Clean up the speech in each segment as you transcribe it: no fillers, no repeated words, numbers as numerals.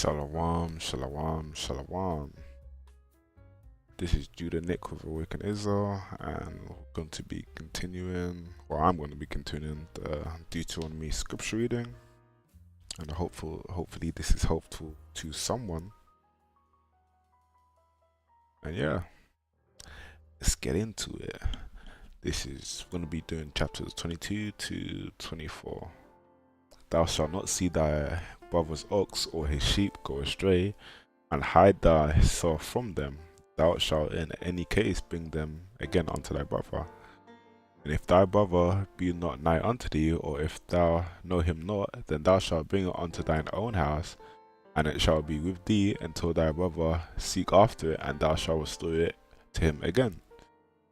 Shalom, shalom, shalom. This is Judah Nick with Awaken Israel, and we're going to be continuing, I'm going to be continuing the Deuteronomy scripture reading, and hopefully this is helpful to someone. And yeah, let's get into it. This is going to be doing chapters 22 to 24. Thou shalt not see thy brother's ox or his sheep go astray, and hide thyself from them. Thou shalt in any case bring them again unto thy brother. And if thy brother be not nigh unto thee, or if thou know him not, then thou shalt bring it unto thine own house, and it shall be with thee until thy brother seek after it, and thou shalt restore it to him again.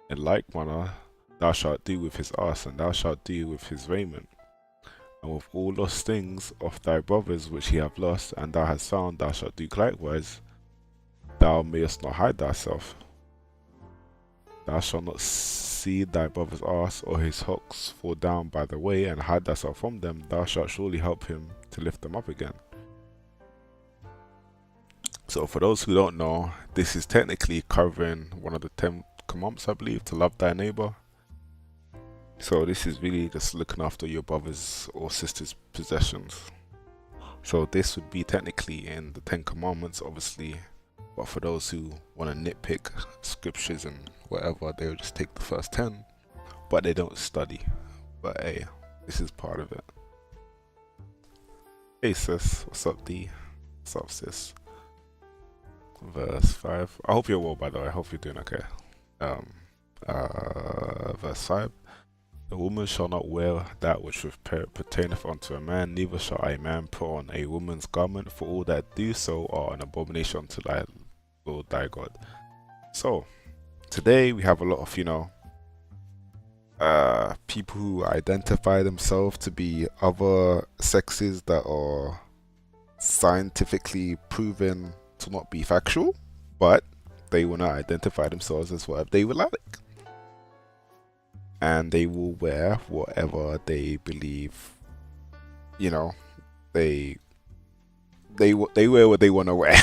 In like manner thou shalt do with his ass, and thou shalt do with his raiment, and with all lost things of thy brothers which he hath lost, and thou hast found, thou shalt do likewise. Thou mayest not hide thyself. Thou shalt not see thy brother's ass or his ox fall down by the way, and hide thyself from them. Thou shalt surely help him to lift them up again. So for those who don't know, this is technically covering one of the 10 commandments, I believe, to love thy neighbor. So this is really just looking after your brother's or sister's possessions. So this would be technically in the 10 commandments, obviously. But for those who want to nitpick scriptures and whatever, they'll just take the first 10, but they don't study. But hey, this is part of it. Hey sis, what's up D? What's up sis? Verse 5. I hope you're well, by the way. I hope you're doing okay. Verse 5. The woman shall not wear that which pertaineth unto a man, neither shall a man put on a woman's garment, for all that do so are an abomination unto thy Lord thy God. So today we have a lot of, people who identify themselves to be other sexes that are scientifically proven to not be factual, but they will not identify themselves as whatever they would like. And they will wear whatever they believe, they wear what they want to wear.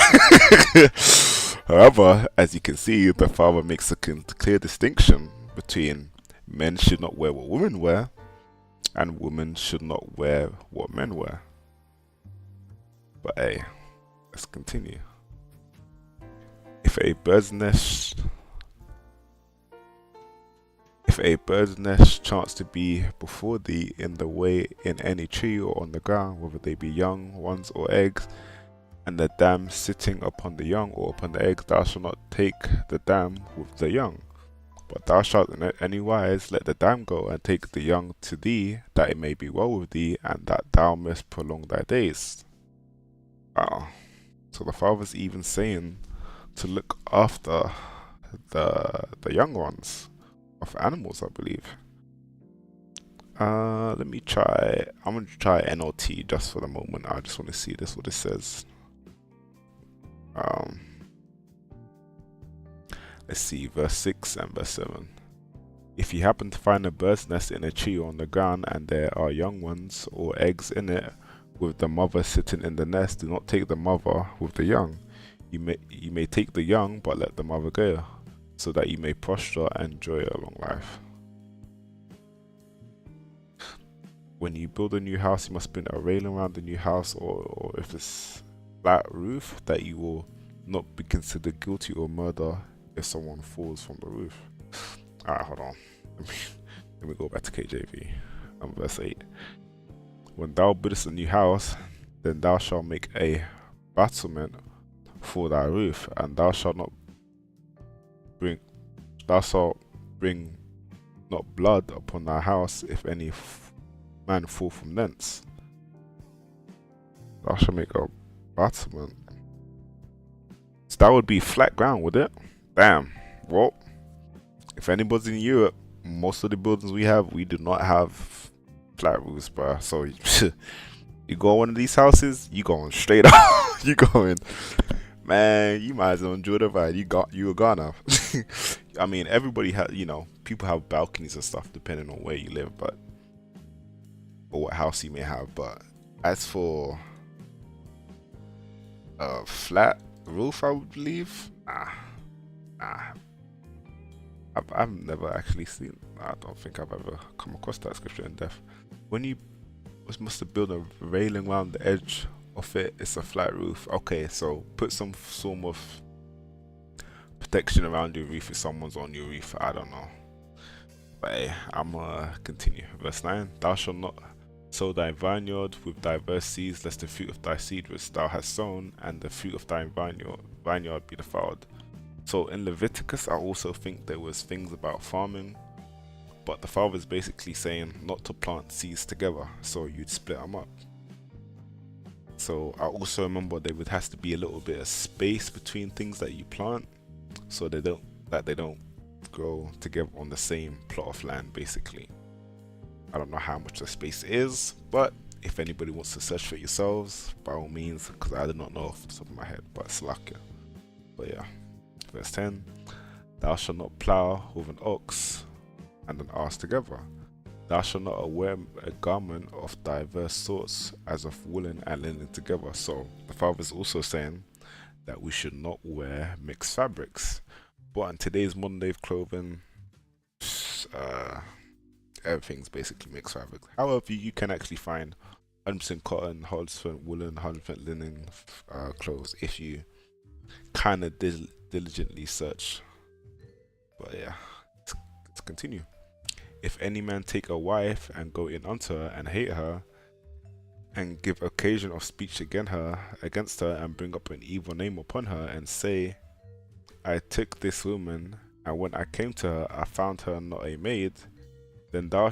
However, as you can see, the father makes a clear distinction between men should not wear what women wear, and women should not wear what men wear. But hey, let's continue. If a bird's nest chance to be before thee in the way in any tree or on the ground, whether they be young ones or eggs, and the dam sitting upon the young or upon the eggs, thou shalt not take the dam with the young, but thou shalt in any wise let the dam go, and take the young to thee, that it may be well with thee, and that thou mayst prolong thy days. Wow. So the father's even saying to look after the young ones of animals, I believe. Let me try. I'm going to try NLT just for the moment. I just want to see this, what it says. Let's see, verse 6 and verse 7. If you happen to find a bird's nest in a tree or on the ground, and there are young ones or eggs in it, with the mother sitting in the nest, do not take the mother with the young. You may take the young, but let the mother go, so that you may prosper and enjoy a long life. When you build a new house, you must put a railing around the new house, or if it's flat roof, that you will not be considered guilty or murder if someone falls from the roof. Alright, hold on. Let me go back to KJV. Verse 8. When thou buildest a new house, then thou shalt make a battlement for thy roof, and thou shalt bring not blood upon thy house, if any man fall from thence. Thou shalt make a battlement. So that would be flat ground, would it? Damn. Well, if anybody's in Europe, most of the buildings we do not have flat roofs, bruh. So you go on one of these houses, you going straight up. You going, man, you might as well enjoy the ride. You a goner. I mean, everybody has, people have balconies and stuff depending on where you live, or what house you may have. But as for a flat roof, I would believe. Nah. I've never actually seen. I don't think I've ever come across that scripture in depth. When you must have built a railing around the edge of it, it's a flat roof. Okay, so put some form of protection around your roof if someone's on your roof. I don't know. But hey, I'm gonna continue. Verse 9: Thou shalt not sow thy vineyard with diverse seeds, lest the fruit of thy seed which thou hast sown and the fruit of thy vineyard be defiled. So in Leviticus, I also think there was things about farming, but the father's basically saying not to plant seeds together, so you'd split them up. So I also remember there would has to be a little bit of space between things that you plant, so they don't grow together on the same plot of land. Basically, I don't know how much the space is, but if anybody wants to search for yourselves, by all means, because I do not know off the top of my head, but it's lucky. But yeah. Verse 10: Thou shalt not plough with an ox and an ass together. Thou shalt not wear a garment of diverse sorts, as of woolen and linen together. So the father is also saying that we should not wear mixed fabrics. But in today's modern day clothing, everything's basically mixed fabrics. However, you can actually find 100% cotton, 100% woolen, 100% linen clothes if you kind of diligently search. But yeah, let's continue. If any man take a wife and go in unto her and hate her, and give occasion of speech against her, and bring up an evil name upon her, and say, I took this woman, and when I came to her, I found her not a maid, then then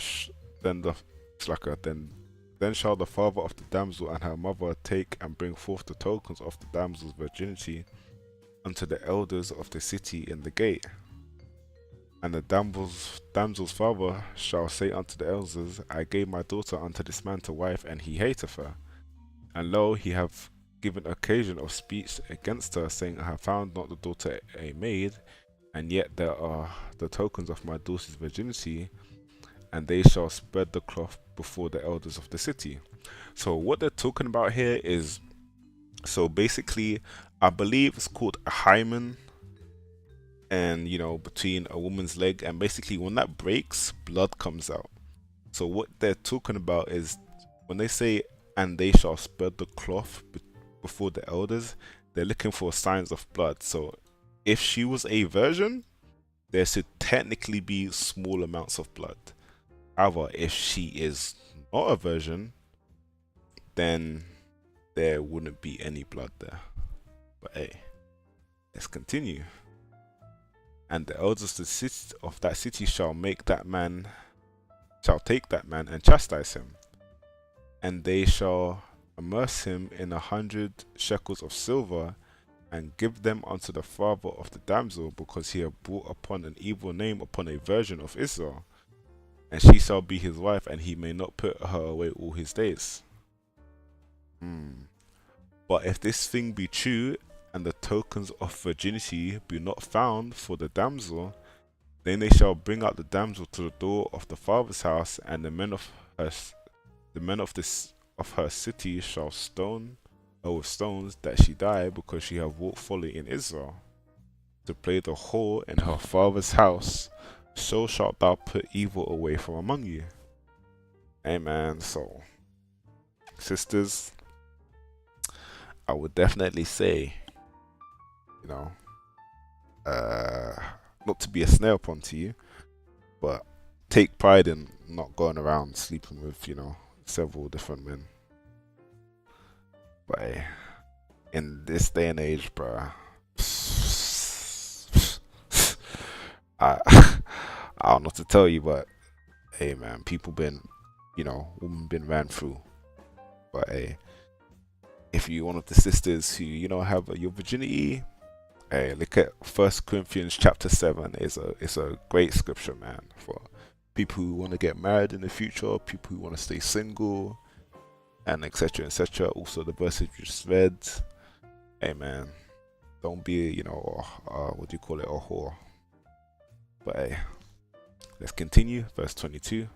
shall the father of the damsel and her mother take and bring forth the tokens of the damsel's virginity unto the elders of the city in the gate. And the damsel's father shall say unto the elders, I gave my daughter unto this man to wife, and he hateth her. And lo, he have given occasion of speech against her, saying, I have found not the daughter a maid, and yet there are the tokens of my daughter's virginity, and they shall spread the cloth before the elders of the city. So what they're talking about here is, so basically, I believe it's called a hymen, and between a woman's leg, and basically when that breaks, blood comes out. So what they're talking about is when they say, and they shall spread the cloth before the elders, they're looking for signs of blood. So if she was a virgin, there should technically be small amounts of blood. However, if she is not a virgin, then there wouldn't be any blood there. But hey, let's continue. And the elders of that city shall take that man and chastise him, and they shall immerse him in 100 shekels of silver, and give them unto the father of the damsel, because he hath brought upon an evil name upon a virgin of Israel, and she shall be his wife, and he may not put her away all his days. But if this thing be true, and the tokens of virginity be not found for the damsel, then they shall bring out the damsel to the door of the father's house, and the men of her city shall stone her with stones, that she die, because she have walked folly in Israel, to play the whore in her father's house. So shalt thou put evil away from among you. Amen. So, sisters, I would definitely say, not to be a snare upon to you, but take pride in not going around sleeping with, several different men. But hey, in this day and age, bruh, I don't know what to tell you, but hey, man, people been, women been ran through. But hey, if you're one of the sisters who, have your virginity, hey, look at 1 Corinthians chapter 7. It's a great scripture, man, for people who want to get married in the future, people who want to stay single, and etc. etc. Also, the verse you just read. Hey, man, don't be, what do you call it, a whore. But hey, let's continue. Verse 22.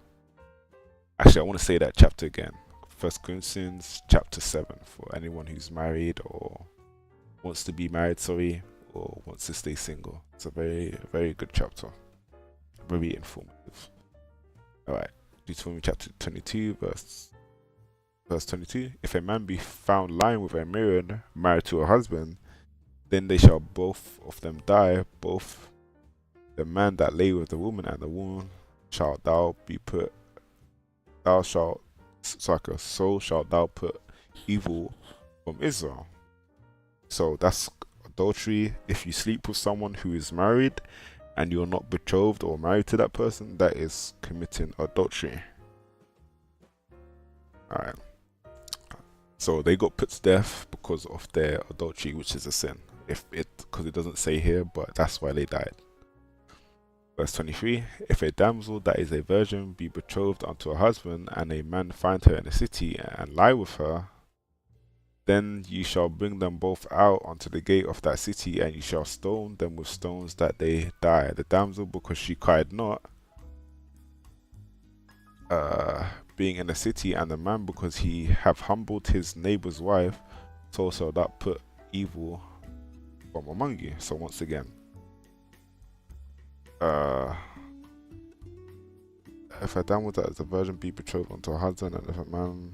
Actually, I want to say that chapter again. 1 Corinthians chapter 7 for anyone who's married or wants to be married, sorry, or wants to stay single. It's a very, very good chapter. Very informative. Alright. Deuteronomy chapter 22, verse 22. If a man be found lying with a maiden married to a husband, then they shall both of them die, both the man that lay with the woman and the woman shalt thou be put, thou shalt, so shalt thou put evil from Israel. So that's adultery. If you sleep with someone who is married and you're not betrothed or married to that person, that is committing adultery. Alright. So they got put to death because of their adultery, which is a sin. Because it doesn't say here, but that's why they died. Verse 23. If a damsel that is a virgin be betrothed unto a husband, and a man find her in a city and lie with her, then ye shall bring them both out unto the gate of that city, and ye shall stone them with stones that they die. The damsel, because she cried not, being in the city, and the man, because he have humbled his neighbor's wife, so shall that put evil from among you. So once again, if a damsel that is a virgin be betrothed unto a husband, and if a man,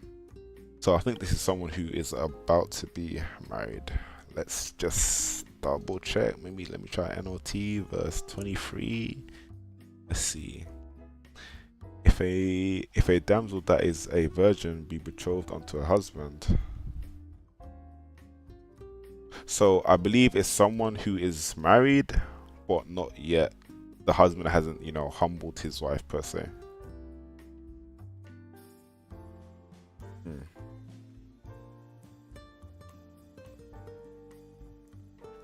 so I think this is someone who is about to be married. Let's just double check. Maybe let me try NLT verse 23. Let's see. If a damsel that is a virgin be betrothed unto a husband. So I believe it's someone who is married but not yet, the husband hasn't, humbled his wife per se.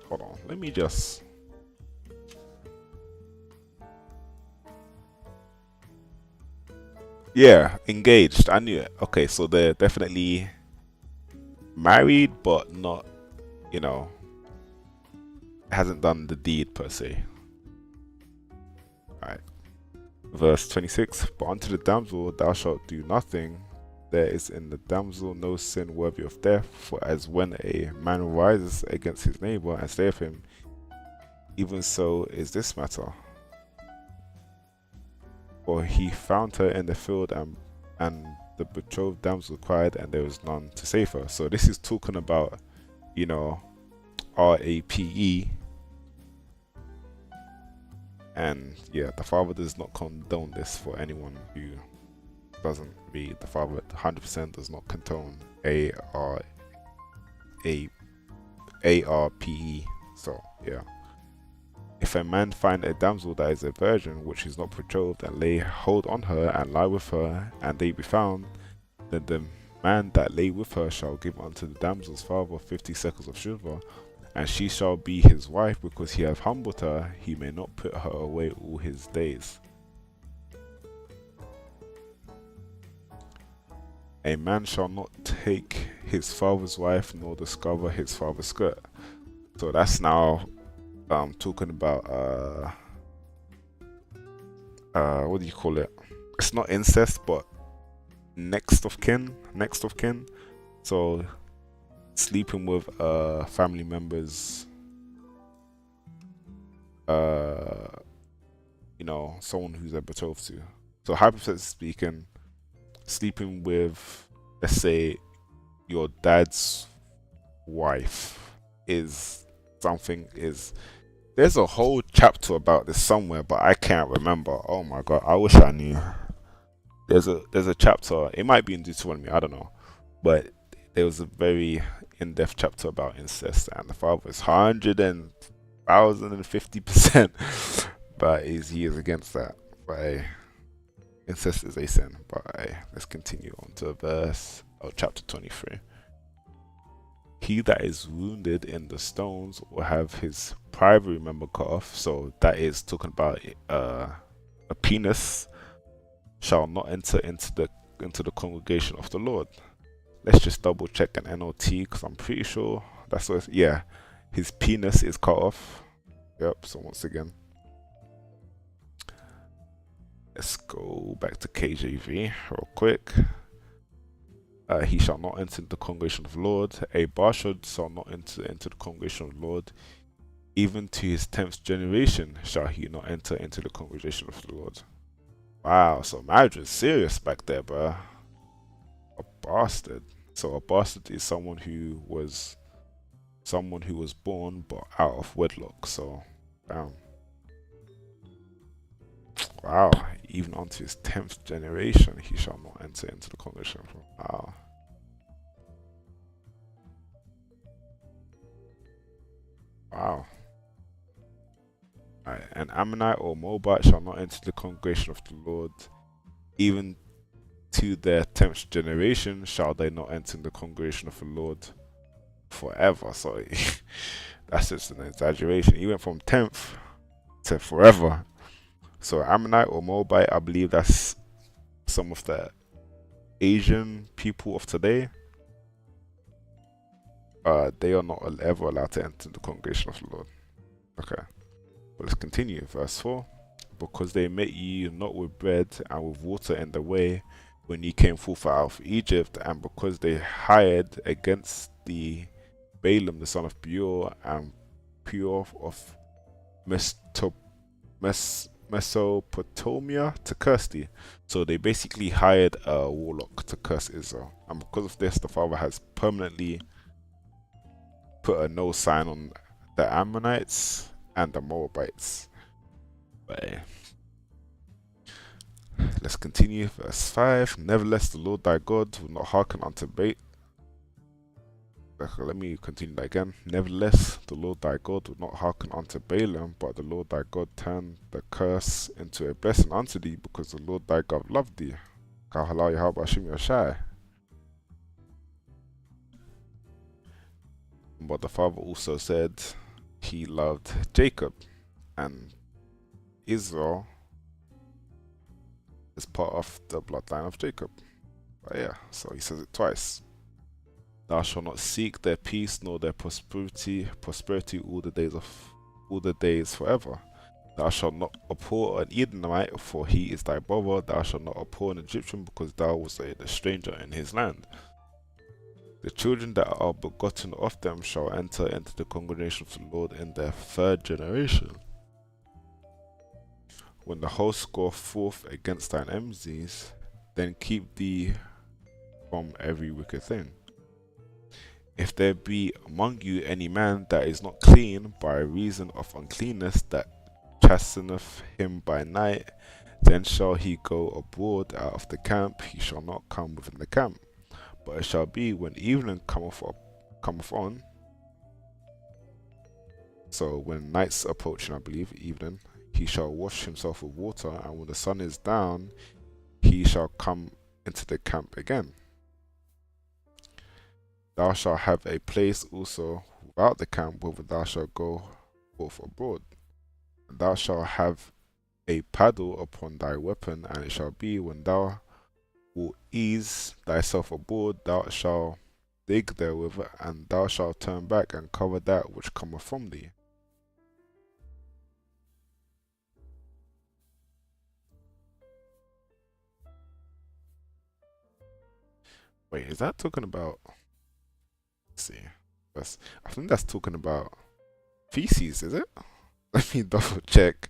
Hold on, let me just. Yeah, engaged. I knew it. Okay, so they're definitely married, but not, hasn't done the deed per se. Alright. Verse 26. But unto the damsel thou shalt do nothing. There is in the damsel no sin worthy of death, for as when a man rises against his neighbor and slayeth him, even so is this matter. For he found her in the field, and the betrothed damsel cried, and there was none to save her. So this is talking about, RAPE. And yeah, the father does not condone this for anyone who doesn't read. The father 100% does not condone ARPE. So yeah. If a man find a damsel that is a virgin, which is not betrothed, and lay hold on her, and lie with her, and they be found, then the man that lay with her shall give unto the damsel's father 50 shekels of silver, and she shall be his wife, because he hath humbled her. He may not put her away all his days. A man shall not take his father's wife, nor discover his father's skirt. So that's now talking about what do you call it? It's not incest, but next of kin. So sleeping with family members, someone who's a betrothed to. So hypothetically speaking, sleeping with, let's say, your dad's wife is there's a whole chapter about this somewhere, but I can't remember. Oh my god, I wish I knew. There's a chapter, it might be in Deuteronomy, I don't know, but there was a very in-depth chapter about incest, and the father is 1,050%, but he is against that. But incest is a sin. But let's continue on to chapter 23. He that is wounded in the stones will have his private member cut off. So that is talking about a penis shall not enter into the congregation of the Lord. Let's just double check an NLT, because I'm pretty sure that's what. Yeah, his penis is cut off. Yep. So once again, let's go back to KJV real quick. he shall not enter the congregation of the Lord. A bastard shall not enter into the congregation of the Lord. Even to his 10th generation shall he not enter into the congregation of the Lord. Wow, so marriage was serious back there, bro. A bastard. So a bastard is someone who was born but out of wedlock. So, damn. Wow, even unto his 10th generation he shall not enter into the congregation of the Lord. Wow. Wow. Right. An Ammonite or Moabite shall not enter the congregation of the Lord, even to their 10th generation shall they not enter the congregation of the Lord forever. So that's just an exaggeration. He went from 10th to forever. So Ammonite or Moabite, I believe that's some of the Asian people of today. They are not ever allowed to enter the congregation of the Lord. Okay. But let's continue. Verse 4. Because they met you not with bread and with water in the way when ye came forth out of Egypt, and because they hired against the Balaam the son of Beor and Peor of Mesopotamia to curse thee. So they basically hired a warlock to curse Israel. And because of this, the Father has permanently put a no sign on the Ammonites and the Moabites. But let's continue. Verse 5. Nevertheless, the Lord thy God will not hearken unto bait. Let me continue that again. Nevertheless, the Lord thy God will not hearken unto Balaam, but the Lord thy God turned the curse into a blessing unto thee, because the Lord thy God loved thee. But the Father also said he loved Jacob, and Israel is part of the bloodline of Jacob. But yeah, so he says it twice. Thou shalt not seek their peace nor their prosperity all the days forever. Thou shalt not abhor an Edomite, for he is thy brother. Thou shalt not abhor an Egyptian, because thou wast a stranger in his land. The children that are begotten of them shall enter into the congregation of the Lord in their 3rd generation. When the host goeth forth against thine enemies, then keep thee from every wicked thing. If there be among you any man that is not clean by reason of uncleanness, that chasteneth him by night, then shall he go abroad out of the camp. He shall not come within the camp. But it shall be when evening cometh on, so when night's approaching, I believe, evening, he shall wash himself with water, and when the sun is down, he shall come into the camp again. Thou shalt have a place also without the camp, whither thou shalt go forth abroad. And thou shalt have a paddle upon thy weapon, and it shall be when thou wilt ease thyself abroad, thou shalt dig therewith, and thou shalt turn back and cover that which cometh from thee. Wait, is that talking about? Let's see. I think that's talking about feces, is it? Let me double check.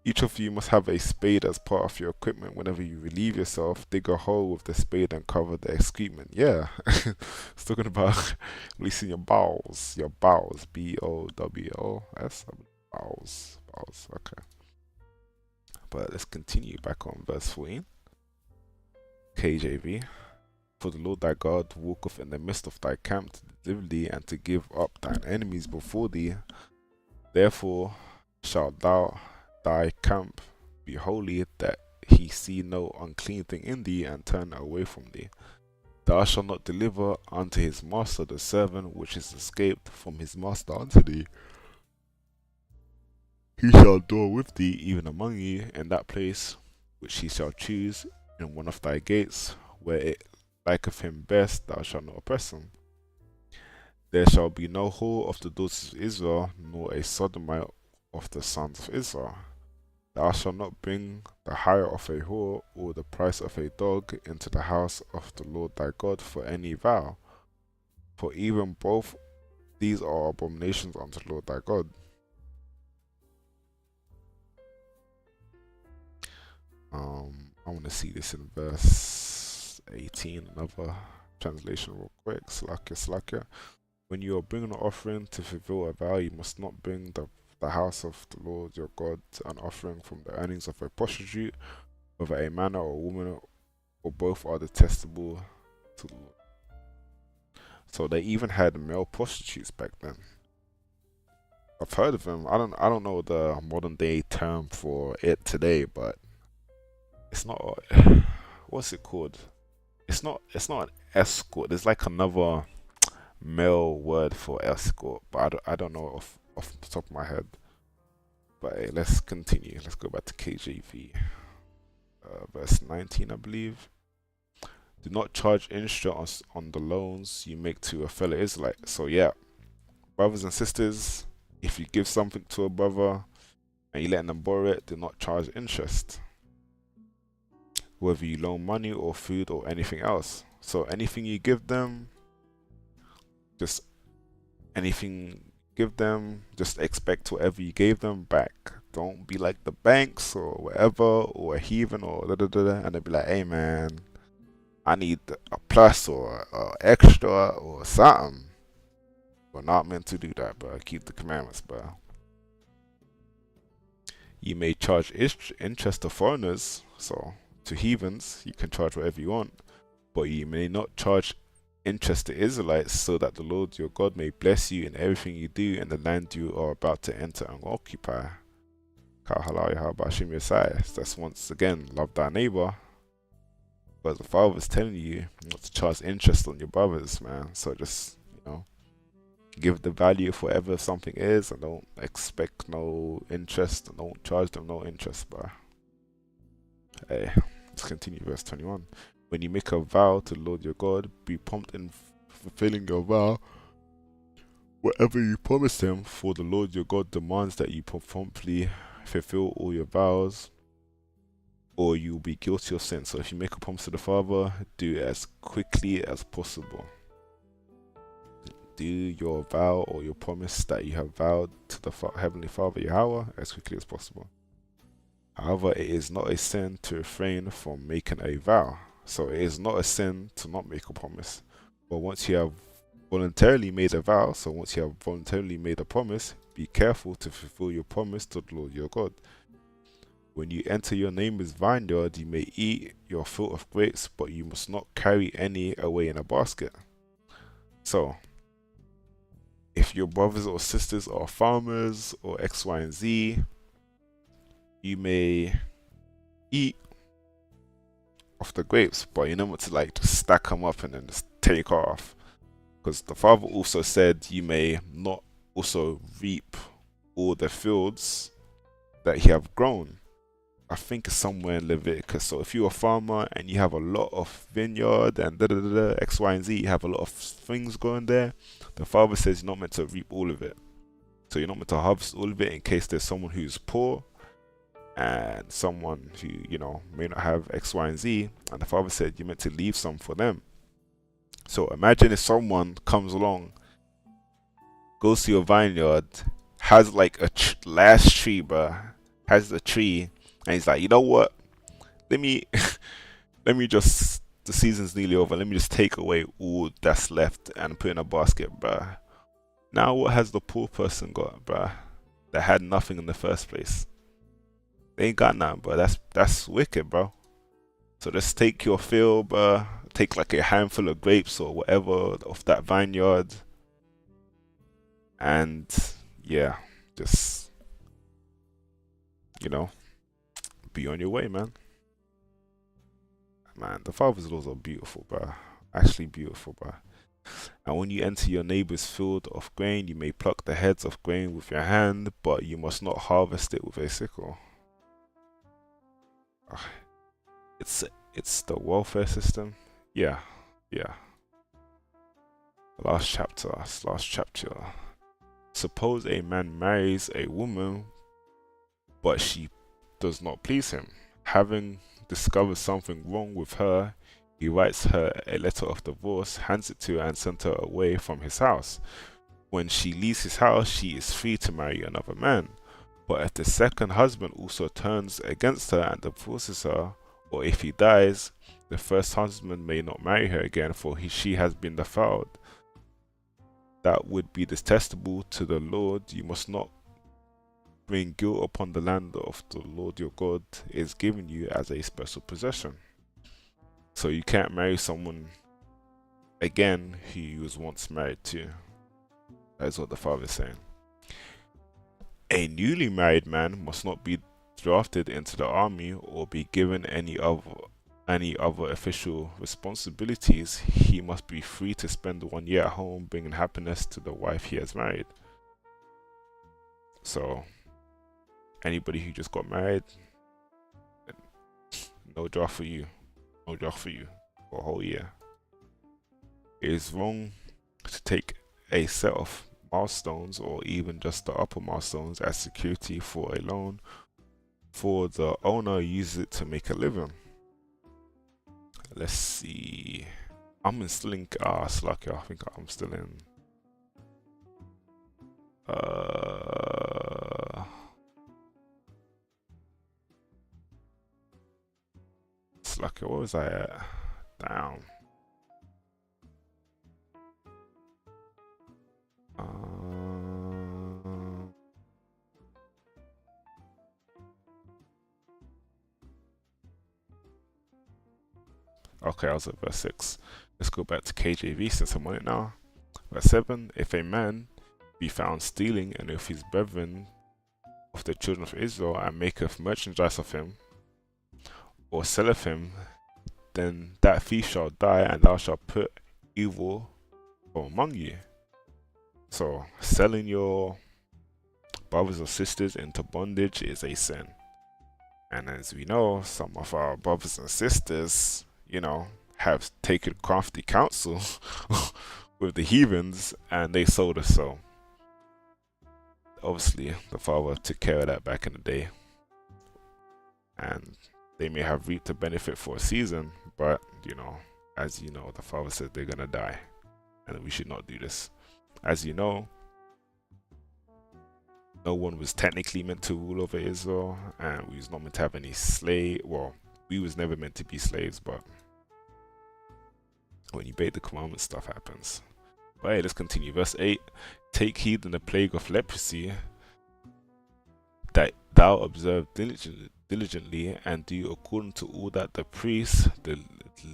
Each of you must have a spade as part of your equipment. Whenever you relieve yourself, dig a hole with the spade and cover the excrement. Yeah, it's talking about releasing your bowels. Your bowels. B-O-W-O-S. Bowels. Bowels. Okay. But let's continue back on verse 14. KJV. For the Lord thy God walketh in the midst of thy camp to deliver thee and to give up thine enemies before thee. Therefore shalt thou thy camp be holy, that he see no unclean thing in thee, and turn away from thee. Thou shalt not deliver unto his master the servant which is escaped from his master unto thee. He shall dwell with thee even among you in that place which he shall choose in one of thy gates, where it liketh him best. Thou shalt not oppress him. There shall be no whore of the daughters of Israel, nor a sodomite of the sons of Israel. Thou shalt not bring the hire of a whore or the price of a dog into the house of the Lord thy God for any vow, for even both these are abominations unto the Lord thy God. I want to see this in verse 18, another translation real quick. Slakia. When you are bringing an offering to fulfill a vow, you must not bring the house of the Lord your God an offering from the earnings of a prostitute, whether a man or a woman, or both are detestable to the Lord. So they even had male prostitutes back then. I've heard of them. I don't know the modern day term for it today, but it's not. What's it called? It's not an escort. There's like another male word for escort, but I don't know off the top of my head. But hey, let's continue. Let's go back to KJV, verse 19, I believe. Do not charge interest on the loans you make to a fellow Israelite. So yeah, brothers and sisters, if you give something to a brother and you let them borrow it, do not charge interest, whether you loan money or food or anything else. So anything you give them, just just expect whatever you gave them back. Don't be like the banks or whatever, or a heathen or da da da, and they'll be like, hey man, I need a plus or extra or something. We're not meant to do that, but keep the commandments, but you may charge interest to foreigners, so to heathens, you can charge whatever you want, but you may not charge interest to Israelites, so that the Lord your God may bless you in everything you do in the land you are about to enter and occupy. That's once again, love thy neighbor. But the Father is telling you not to charge interest on your brothers, man. So just, give the value for whatever something is, and don't expect no interest, and don't charge them no interest, bro. Hey, let's continue verse 21. When you make a vow to the Lord your God, be prompt in fulfilling your vow, whatever you promise him, for the Lord your God demands that you promptly fulfill all your vows, or you'll be guilty of sin. So if you make a promise to the Father, do it as quickly as possible. Do your vow or your promise that you have vowed to the Heavenly Father Yahweh as quickly as possible. However, it is not a sin to refrain from making a vow. So it is not a sin to not make a promise. But once you have voluntarily made a vow, so once you have voluntarily made a promise, be careful to fulfill your promise to the Lord your God. When you enter your neighbor's vineyard, you may eat your fill of grapes, but you must not carry any away in a basket. So, if your brothers or sisters are farmers or X, Y, and Z, you may eat of the grapes, but you're not meant to like just stack them up and then just take off. Because the Father also said you may not also reap all the fields that you have grown. I think it's somewhere in Leviticus. So if you're a farmer and you have a lot of vineyard and X, Y, and Z, you have a lot of things going there, the Father says you're not meant to reap all of it. So you're not meant to harvest all of it in case there's someone who's poor and someone who, may not have X, Y, and Z. And the Father said you're meant to leave some for them. So imagine if someone comes along, goes to your vineyard, has like a last tree, bruh, has a tree, and he's like, you know what? Let me just, the season's nearly over. Let me just take away all that's left and put in a basket, bruh. Now what has the poor person got, bruh? That had nothing in the first place. They ain't got nothing, bruh. That's wicked, bro. So just take your fill, bruh. Take like a handful of grapes or whatever of that vineyard, and yeah, just be on your way, man. Man, the Father's laws are beautiful, bro. Actually beautiful, bro. And when you enter your neighbor's field of grain, you may pluck the heads of grain with your hand, but you must not harvest it with a sickle. It's the welfare system. Yeah. Last chapter. Suppose a man marries a woman, but she does not please him. Having discovered something wrong with her, he writes her a letter of divorce, hands it to her, and sends her away from his house. When she leaves his house, she is free to marry another man. But if the second husband also turns against her and divorces her, or if he dies, the first husband may not marry her again, for she has been defiled. That would be detestable to the Lord. You must not bring guilt upon the land of the Lord your God is giving you as a special possession. So you can't marry someone again who you was once married to. That's what the father is saying. A newly married man must not be drafted into the army or be given any other official responsibilities. He must be free to spend 1 year at home, bringing happiness to the wife he has married. So anybody who just got married, no draft for you. No draft for you for a whole year. It is wrong to take a set of milestones or even just the upper milestones as security for a loan, for the owner uses it to make a living. Let's see. I'm still in Slovakia. I think I'm still in Slovakia. What was I at? Damn. Okay, I was at verse 6. Let's go back to KJV since I'm on it now. Verse 7. If a man be found stealing and of his brethren of the children of Israel, and maketh merchandise of him, or selleth him, then that thief shall die, and thou shalt put evil from among you. So, selling your brothers or sisters into bondage is a sin. And as we know, some of our brothers and sisters, have taken crafty counsel with the heathens, and they sold us. So, obviously, the father took care of that back in the day. And they may have reaped a benefit for a season, but, as you know, the father said they're going to die. And we should not do this. As you know, no one was technically meant to rule over Israel, and we was not meant to have any slave. Well, we was never meant to be slaves, but when you break the commandments, stuff happens. But hey, let's continue. Verse 8. Take heed in the plague of leprosy, that thou observe diligently, and do according to all that the priests, the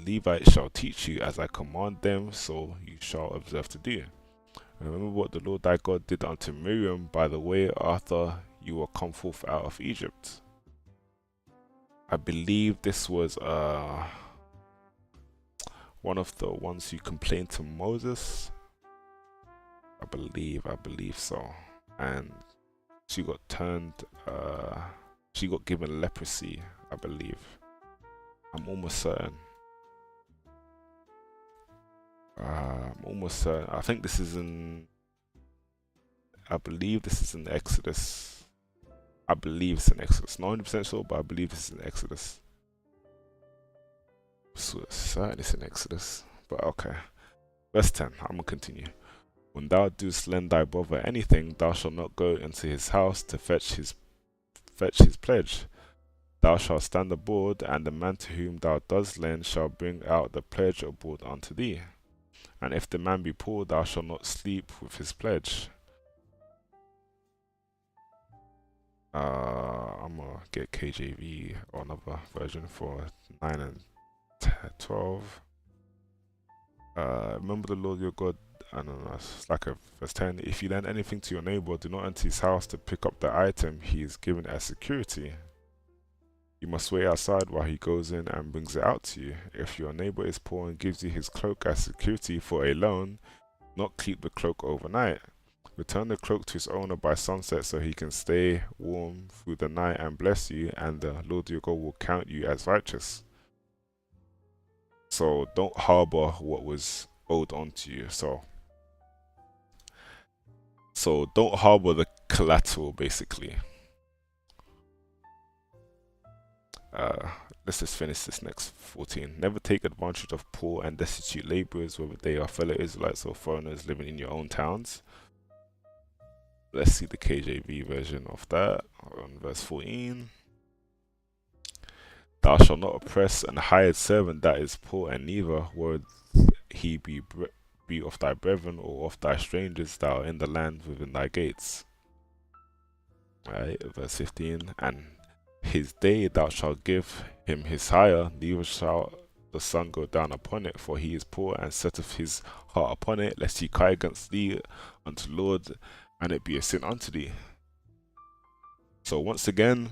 Levites, shall teach you, as I command them, so you shall observe to do. Remember what the Lord thy God did unto Miriam by the way after you were come forth out of Egypt. I believe this was one of the ones who complained to Moses. I believe so. And she got she got given leprosy, I believe. I'm almost certain. I think this is I believe this is in Exodus. I believe it's in Exodus. Not 100% sure, but I believe this is in Exodus. So certain it's in Exodus. But okay. Verse 10. I'm gonna continue. When thou dost lend thy brother anything, thou shalt not go into his house to fetch his pledge. Thou shalt stand abroad, and the man to whom thou dost lend shall bring out the pledge abroad unto thee. And if the man be poor, thou shalt not sleep with his pledge. I'm gonna get KJV or another version for 9 and 12. Remember the Lord your God. I don't know, it's like a verse 10. If you lend anything to your neighbor, do not enter his house to pick up the item he is given as security. You must wait outside while he goes in and brings it out to you. If your neighbor is poor and gives you his cloak as security for a loan, not keep the cloak overnight. Return the cloak to its owner by sunset so he can stay warm through the night and bless you, and the Lord your God will count you as righteous. So don't harbor what was owed onto you. So don't harbor the collateral, basically. Uh, let's just finish this next 14. Never take advantage of poor and destitute laborers, whether they are fellow Israelites or foreigners living in your own towns. Let's see the KJV version of that on verse 14. Thou shalt not oppress an hired servant that is poor, and neither would he be of thy brethren or of thy strangers that are in the land within thy gates. Right, verse 15. And his day thou shalt give him his hire, neither shall the sun go down upon it, for he is poor, and setteth his heart upon it, lest he cry against thee unto the Lord, and it be a sin unto thee. So once again,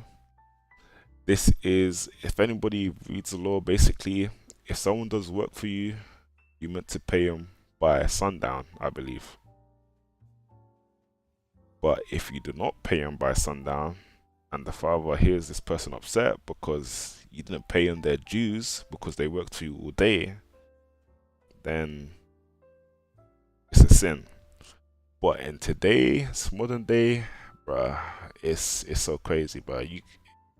this is, if anybody reads the law, basically, if someone does work for you, you're meant to pay them by sundown, I believe. But if you do not pay them by sundown, and the father hears this person upset because you didn't pay them their dues because they worked for you all day, then it's a sin. But in today's modern day, bruh, it's so crazy, bruh.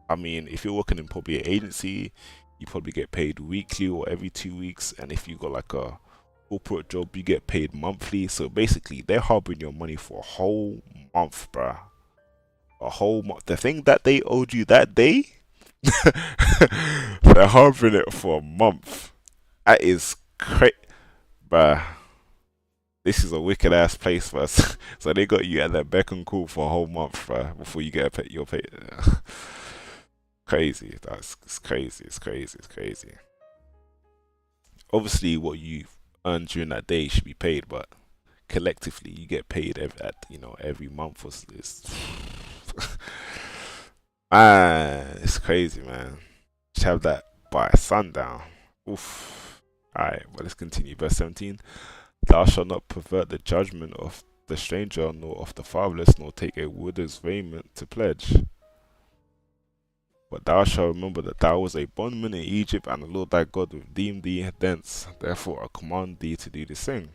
I mean, if you're working in probably an agency, you probably get paid weekly or every 2 weeks, and if you got like a corporate job, you get paid monthly. So basically, they're harboring your money for a whole month, bruh. A whole month. The thing that they owed you that day, they're harboring it for a month. That is crazy, bruh. This is a wicked ass place, bruh. So they got you at their beck and call for a whole month, bruh, before you get your pay. Crazy. It's crazy. It's crazy. It's crazy. Obviously, what you earn during that day should be paid, but collectively, you get paid every month. It's crazy, man. Just have that by sundown. Oof. Alright, well, let's continue. Verse 17. Thou shalt not pervert the judgment of the stranger, nor of the fatherless, nor take a widow's raiment to pledge. But thou shalt remember that thou was a bondman in Egypt, and the Lord thy God redeemed thee thence. Therefore I command thee to do the same.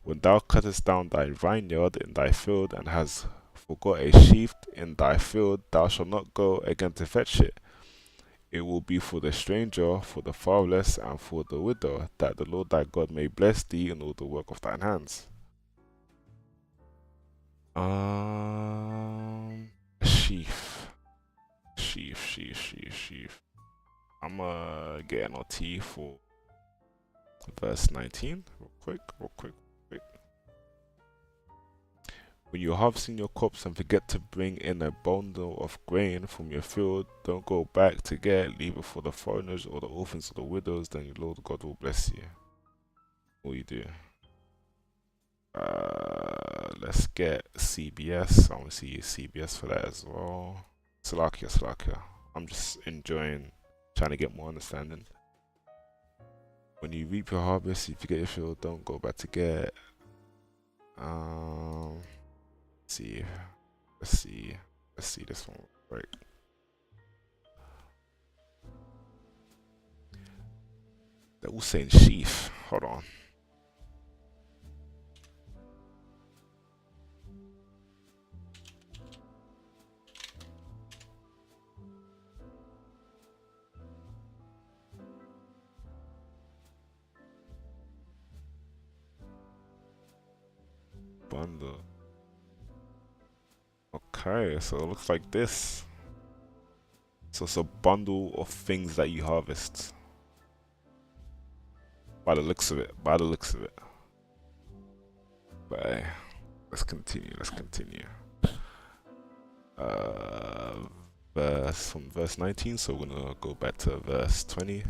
When thou cuttest down thy vineyard in thy field, and hast forgot a sheaf in thy field, thou shalt not go again to fetch it. It will be for the stranger, for the fatherless, and for the widow, that the Lord thy God may bless thee in all the work of thine hands. Sheaf. I'm gonna get an OT for verse 19. Real quick. When you're harvesting your crops and forget to bring in a bundle of grain from your field, don't go back to get it. Leave it for the foreigners or the orphans or the widows, then your Lord God will bless you. What you do? Let's get CBS. I want to see CBS for that as well. Salakia. I'm just enjoying trying to get more understanding. When you reap your harvest, if you forget your field, don't go back to get. Let's see this one right. They're all saying sheaf. Hold on. Bundle. Okay, so it looks like this. So it's a bundle of things that you harvest. By the looks of it. But let's continue. From verse 19, so we're gonna go back to verse 20.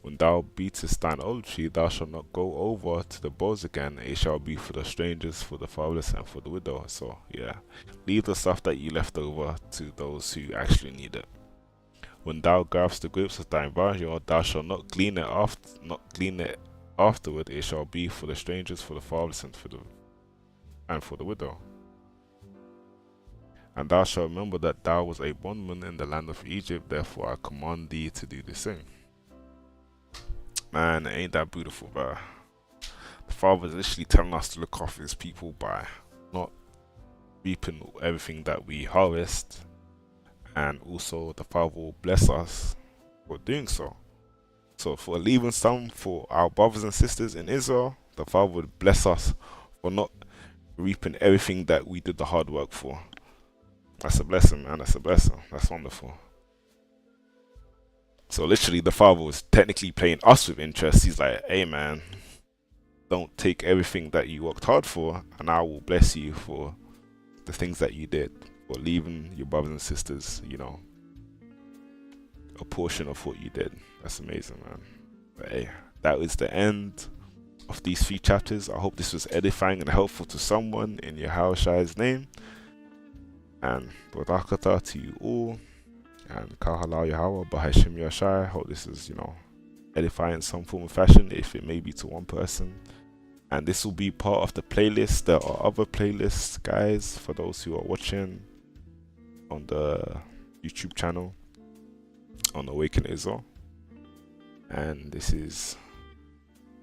When thou beatest thine olive tree, thou shalt not go over to the boughs again. It shall be for the strangers, for the fatherless, and for the widow. So yeah, leave the stuff that you left over to those who actually need it. When thou gatherest the grapes of thine vineyard, thou shalt not glean it afterward. It shall be for the strangers, for the fatherless, and for the widow. And thou shalt remember that thou was a bondman in the land of Egypt. Therefore I command thee to do the same. Man, ain't that beautiful, bro? The Father's literally telling us to look after his people by not reaping everything that we harvest, and also the Father will bless us for doing so. So for leaving some for our brothers and sisters in Israel, the Father would bless us for not reaping everything that we did the hard work for. That's a blessing, man. That's a blessing. That's wonderful. So literally, the Father was technically paying us with interest. He's like, hey, man, don't take everything that you worked hard for, and I will bless you for the things that you did, for leaving your brothers and sisters, a portion of what you did. That's amazing, man. But hey, that was the end of these 3 chapters. I hope this was edifying and helpful to someone in Yahweh's name. And Barakatah to you all. And Kahala Yahweh, Bahashim Yashai. Hope this is, edifying in some form of fashion, if it may be to one person. And this will be part of the playlist. There are other playlists, guys, for those who are watching on the YouTube channel on Awaken Israel. And this is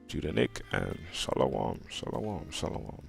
Judah Nick, and Shalom, Shalom, Shalom.